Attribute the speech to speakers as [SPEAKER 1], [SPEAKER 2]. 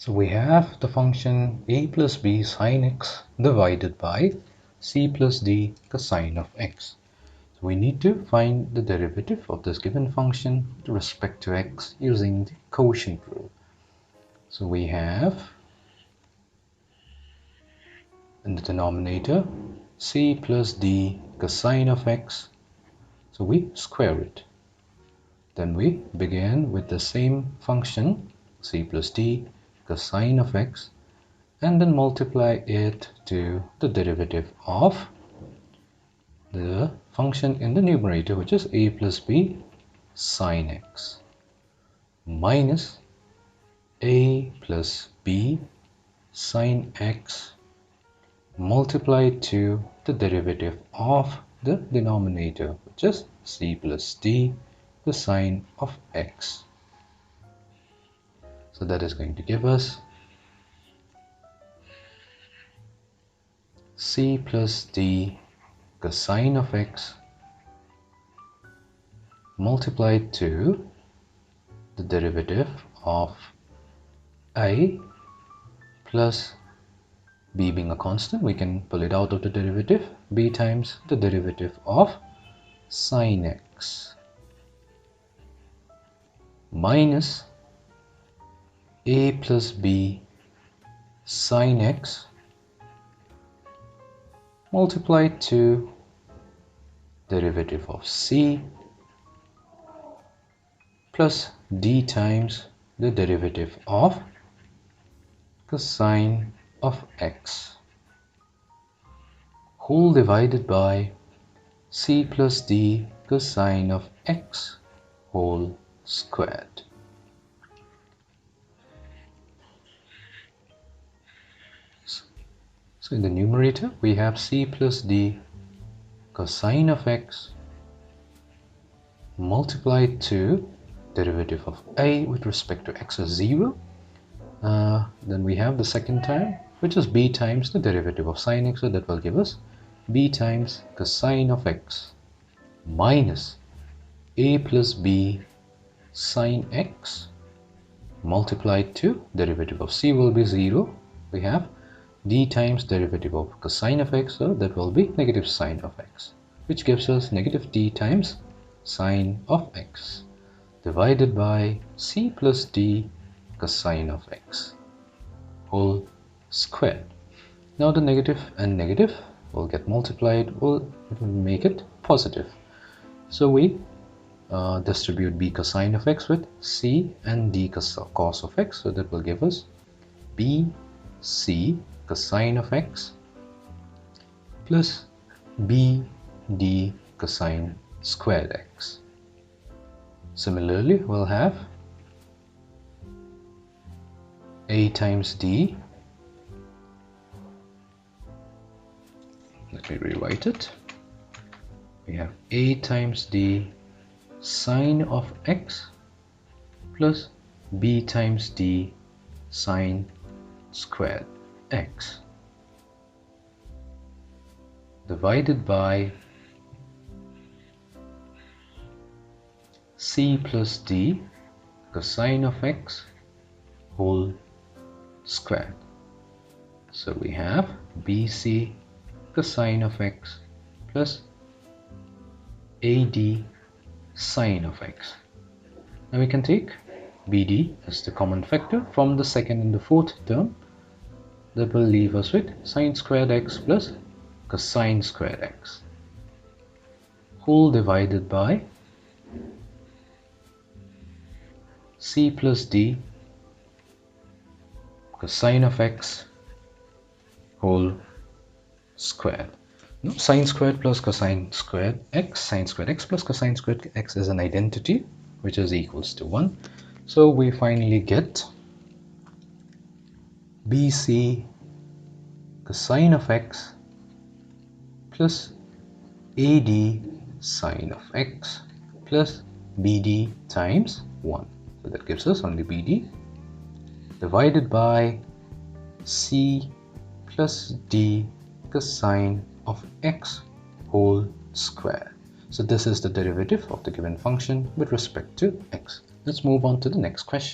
[SPEAKER 1] So we have the function a plus b sine x divided by c plus d cosine of x. So we need to find the derivative of this given function with respect to x using the quotient rule. So we have in the denominator c plus d cosine of x. So we square it. Then we begin with the same function c plus d cosine of x and then multiply it to the derivative of the function in the numerator, which is a plus b sine x minus a plus b sine x multiplied to the derivative of the denominator, which is c plus d cosine of x. So that is going to give us c plus d cosine of x multiplied to the derivative of a plus b being a constant, we can pull it out of the derivative, b times the derivative of sine x minus a plus b sine x multiplied to derivative of c plus d times the derivative of cosine of x whole divided by c plus d cosine of x whole squared. So in the numerator we have c plus d cosine of x multiplied to derivative of a with respect to x is 0. Then we have the second term, which is b times the derivative of sine x, so that will give us b times cosine of x minus a plus b sine x multiplied to derivative of c will be 0. We have d times derivative of cosine of x, so that will be negative sine of x, which gives us negative d times sine of x divided by c plus d cosine of x whole squared. Now the negative and negative will get multiplied, it will make it positive. So we distribute b cosine of x with c and d cos of x, so that will give us b c cosine of x plus b d cosine squared x. Similarly, we'll have a times d, let me rewrite it, we have a times d sine of x plus b times d sine squared x divided by c plus d cosine of x whole squared. So we have bc cosine of x plus ad sine of x. Now we can take bd as the common factor from the second and the fourth term. That will leave us with sine squared x plus cosine squared x whole divided by c plus d cosine of x whole squared. Now sine squared plus cosine squared x, sine squared x plus cosine squared x is an identity which is equals to 1. So we finally get bc cosine of x plus ad sine of x plus bd times 1. So that gives us only bd divided by c plus d cosine of x whole square. So this is the derivative of the given function with respect to x. Let's move on to the next question.